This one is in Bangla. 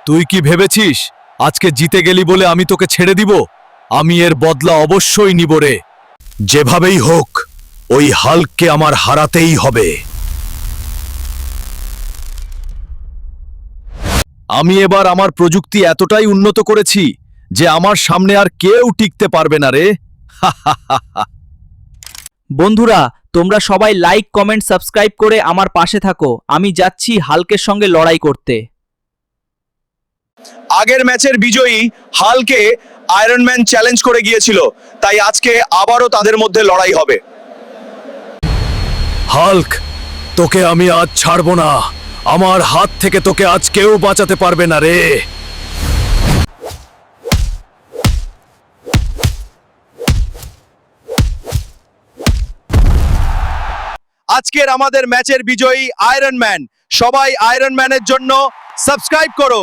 তুই কি ভেবেছিস আজকে জিতে গেলি বলে আমি তোকে ছেড়ে দিব? আমি এর বদলা অবশ্যই নিব রে। যেভাবেই হোক ওই হাল্ককে আমার হারাতেই হবে। আমি এবার আমার প্রযুক্তি এতটাই উন্নত করেছি যে আমার সামনে আর কেউ টিকতে পারবে না রে। বন্ধুরা, তোমরা সবাই লাইক, কমেন্ট, সাবস্ক্রাইব করে আমার পাশে থাকো। আমি যাচ্ছি হাল্কের সঙ্গে লড়াই করতে। আগের ম্যাচের বিজয়ী হালকে আয়রন ম্যান চ্যালেঞ্জ করে গিয়েছিল, তাই আজকে আবারও তাদের মধ্যে লড়াই হবে। হাল্ক, তোকে আমি আজ ছাড়ব না। আমার হাত থেকে তোকে আজ কেউ বাঁচাতে পারবে না রে। আজকের আমাদের ম্যাচের বিজয়ী আয়রন ম্যান। সবাই আয়রন ম্যানের জন্য সাবস্ক্রাইব করো।